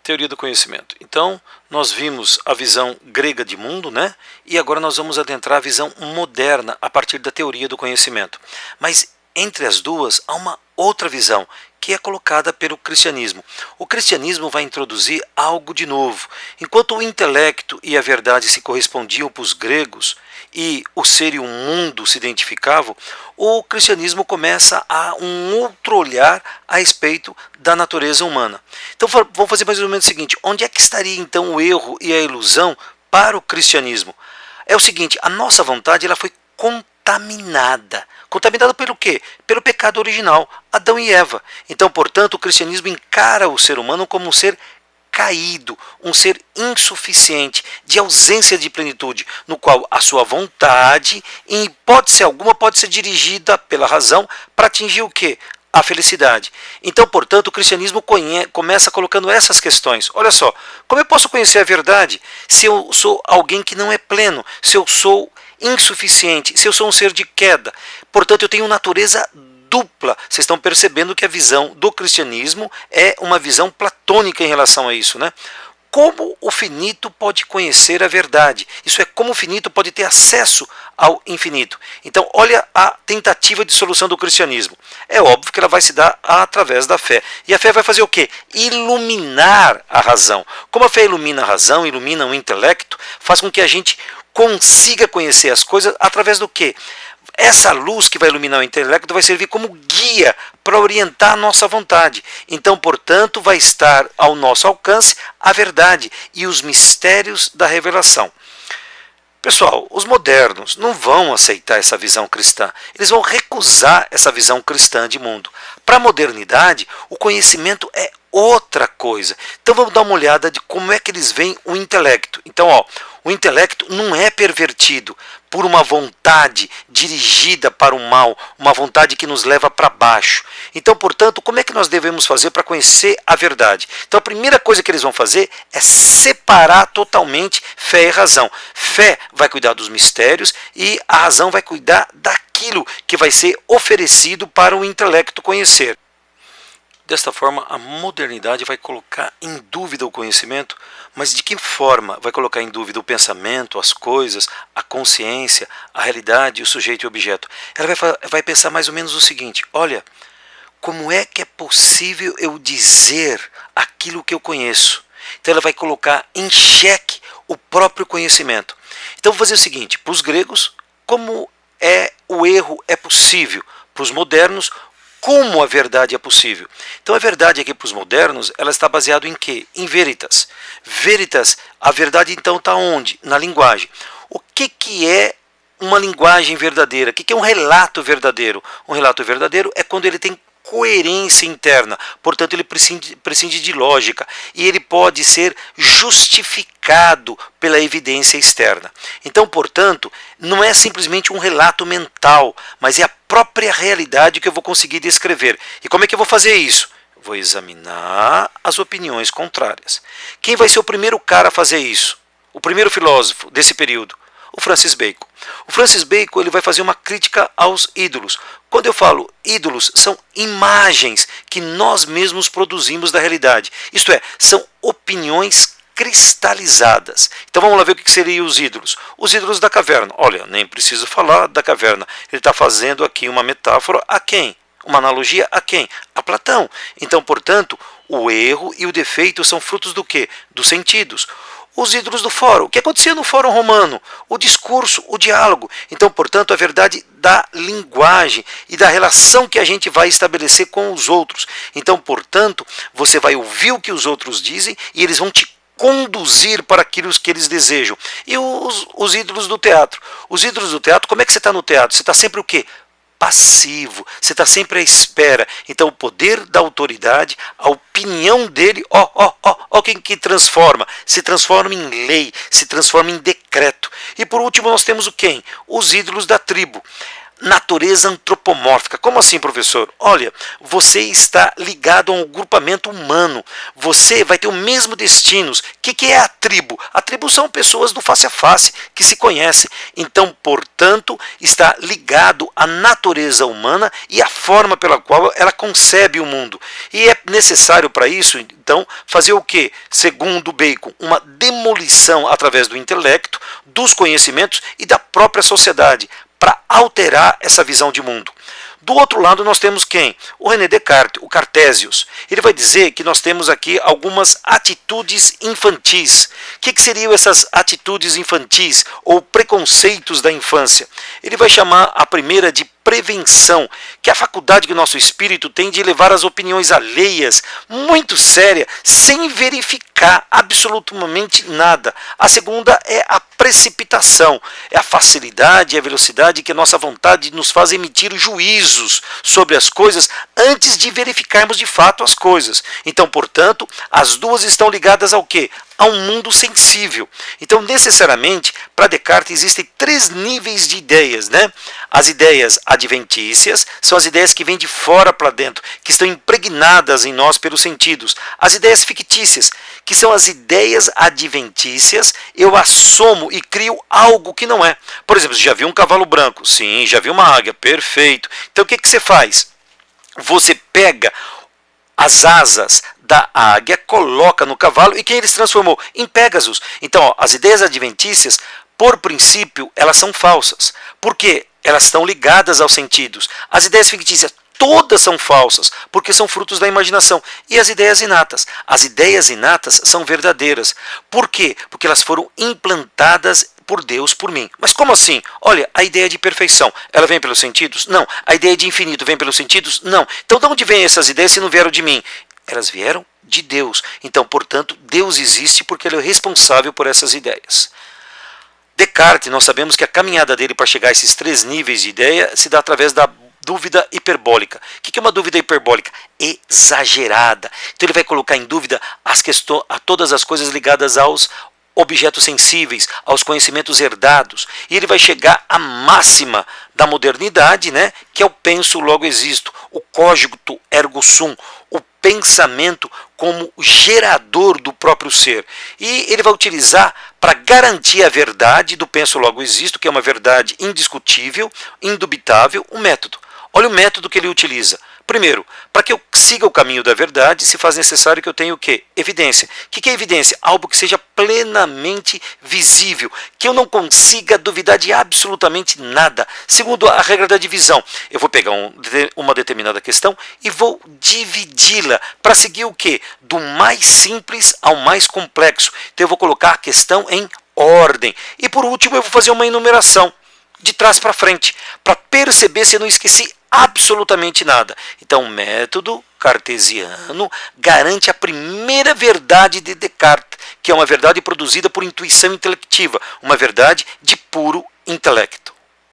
Teoria do conhecimento. Então, nós vimos a visão grega de mundo, né? E agora nós vamos adentrar a visão moderna a partir da teoria do conhecimento. Mas entre as duas há uma outra visão que é colocada pelo cristianismo. O cristianismo vai introduzir algo de novo. Enquanto o intelecto e a verdade se correspondiam para os gregos e o ser e o mundo se identificavam, o cristianismo começa a um outro olhar a respeito da natureza humana. Então vamos fazer mais ou menos o seguinte: onde é que estaria então o erro e a ilusão para o cristianismo? É o seguinte: a nossa vontade ela foi contaminada. Contaminada pelo quê? Pelo pecado original, Adão e Eva. Então, portanto, o cristianismo encara o ser humano como um ser caído, um ser insuficiente, de ausência de plenitude, no qual a sua vontade, em hipótese alguma, pode ser dirigida pela razão para atingir o quê? A felicidade. Então, portanto, o cristianismo começa colocando essas questões. Olha só, como eu posso conhecer a verdade se eu sou alguém que não é pleno, se eu sou insuficiente, se eu sou um ser de queda? Portanto, eu tenho natureza dupla. Vocês estão percebendo que a visão do cristianismo é uma visão platônica em relação a isso, né? Como o finito pode conhecer a verdade? Isso é, como o finito pode ter acesso ao infinito. Então, olha a tentativa de solução do cristianismo. É óbvio que ela vai se dar através da fé. E a fé vai fazer o quê? Iluminar a razão. Como a fé ilumina a razão, ilumina o intelecto, faz com que a gente consiga conhecer as coisas através do quê? Essa luz que vai iluminar o intelecto vai servir como guia para orientar a nossa vontade. Então, portanto, vai estar ao nosso alcance a verdade e os mistérios da revelação. Pessoal, os modernos não vão aceitar essa visão cristã. Eles vão recusar essa visão cristã de mundo. Para a modernidade, o conhecimento é outra coisa. Então vamos dar uma olhada de como é que eles veem o intelecto. Então, o intelecto não é pervertido por uma vontade dirigida para o mal, uma vontade que nos leva para baixo. Então, portanto, como é que nós devemos fazer para conhecer a verdade? Então, a primeira coisa que eles vão fazer é separar totalmente fé e razão. Fé vai cuidar dos mistérios e a razão vai cuidar daquilo que vai ser oferecido para o intelecto conhecer. Desta forma, a modernidade vai colocar em dúvida o conhecimento, mas de que forma vai colocar em dúvida o pensamento, as coisas, a consciência, a realidade, o sujeito e o objeto? Ela vai pensar mais ou menos o seguinte: olha, como é que é possível eu dizer aquilo que eu conheço? Então ela vai colocar em xeque o próprio conhecimento. Então vou fazer o seguinte: para os gregos, como o erro é possível? Para os modernos, como a verdade é possível? Então a verdade aqui para os modernos, ela está baseada em quê? Em veritas. Veritas, a verdade então está onde? Na linguagem. O que é uma linguagem verdadeira? O que é um relato verdadeiro? Um relato verdadeiro é quando ele tem coerência interna, portanto ele prescinde de lógica e ele pode ser justificado pela evidência externa. Então, portanto, não é simplesmente um relato mental, mas é a própria realidade que eu vou conseguir descrever. E como é que eu vou fazer isso? Vou examinar as opiniões contrárias. Quem vai ser o primeiro cara a fazer isso? O primeiro filósofo desse período? O Francis Bacon. O Francis Bacon ele vai fazer uma crítica aos ídolos. Quando eu falo ídolos, são imagens que nós mesmos produzimos da realidade. Isto é, são opiniões cristalizadas. Então vamos lá ver o que seriam os ídolos. Os ídolos da caverna. Olha, nem preciso falar da caverna. Ele está fazendo aqui uma metáfora a quem? Uma analogia a quem? A Platão. Então, portanto, o erro e o defeito são frutos do quê? Dos sentidos. Os ídolos do fórum. O que acontecia no fórum romano? O discurso, o diálogo. Então, portanto, a verdade da linguagem e da relação que a gente vai estabelecer com os outros. Então, portanto, você vai ouvir o que os outros dizem e eles vão te conduzir para aquilo que eles desejam. E os ídolos do teatro. Os ídolos do teatro, como é que você está no teatro? Você está sempre o quê? Passivo, você está sempre à espera. Então o poder da autoridade, a opinião dele, quem que transforma? Se transforma em lei, se transforma em decreto. E por último nós temos o quem? Os ídolos da tribo. natureza antropomórfica. Como assim, professor? Olha, você está ligado a um grupamento humano. Você vai ter o mesmo destinos. O que é a tribo? A tribo são pessoas do face a face, que se conhecem. Então, portanto, está ligado à natureza humana e à forma pela qual ela concebe o mundo. E é necessário para isso, então, fazer o quê? Segundo Bacon, uma demolição através do intelecto, dos conhecimentos e da própria sociedade, para alterar essa visão de mundo. Do outro lado nós temos quem? O René Descartes, o Cartésios. Ele vai dizer que nós temos aqui algumas atitudes infantis. O que seriam essas atitudes infantis ou preconceitos da infância? Ele vai chamar a primeira de prevenção, que é a faculdade que o nosso espírito tem de levar as opiniões alheias, muito séria, sem verificar absolutamente nada. A segunda é a precipitação, é a facilidade e a velocidade que a nossa vontade nos faz emitir juízos sobre as coisas antes de verificarmos de fato as coisas. Então, portanto, as duas estão ligadas ao quê? A um mundo sensível. Então, necessariamente, para Descartes existem 3 níveis de ideias, né? As ideias adventícias são as ideias que vêm de fora para dentro, que estão impregnadas em nós pelos sentidos. As ideias fictícias, que são as ideias adventícias, eu assomo e crio algo que não é. Por exemplo, você já viu um cavalo branco? Sim. Já viu uma águia? Perfeito. Então, o que você faz? Você pega as asas da águia, coloca no cavalo, e quem ele se transformou? Em Pégasus. Então, ó, as ideias adventícias, por princípio, elas são falsas. Por quê? Elas estão ligadas aos sentidos. As ideias fictícias, todas são falsas, porque são frutos da imaginação. E as ideias inatas? As ideias inatas são verdadeiras. Por quê? Porque elas foram implantadas por Deus, por mim. Mas como assim? Olha, a ideia de perfeição, ela vem pelos sentidos? Não. A ideia de infinito vem pelos sentidos? Não. Então, de onde vêm essas ideias se não vieram de mim? Elas vieram de Deus. Então, portanto, Deus existe porque Ele é responsável por essas ideias. Descartes, nós sabemos que a caminhada dele para chegar a esses 3 níveis de ideia se dá através da dúvida hiperbólica. O que é uma dúvida hiperbólica? Exagerada. Então ele vai colocar em dúvida todas as coisas ligadas aos objetos sensíveis, aos conhecimentos herdados. E ele vai chegar à máxima da modernidade, né, que é o penso, logo existo, o cogito ergo sum, o pensamento como gerador do próprio ser. E ele vai utilizar para garantir a verdade do penso, logo existo, que é uma verdade indiscutível, indubitável, um método. Olha o método que ele utiliza. Primeiro, para que eu siga o caminho da verdade, se faz necessário que eu tenha o quê? Evidência. O que é evidência? Algo que seja plenamente visível, que eu não consiga duvidar de absolutamente nada. Segundo a regra da divisão, eu vou pegar uma determinada questão e vou dividi-la para seguir o quê? Do mais simples ao mais complexo. Então eu vou colocar a questão em ordem. E por último eu vou fazer uma enumeração de trás para frente, para perceber se eu não esqueci absolutamente nada. Então o método cartesiano garante a primeira verdade de Descartes, que é uma verdade produzida por intuição intelectiva, uma verdade de puro intelecto.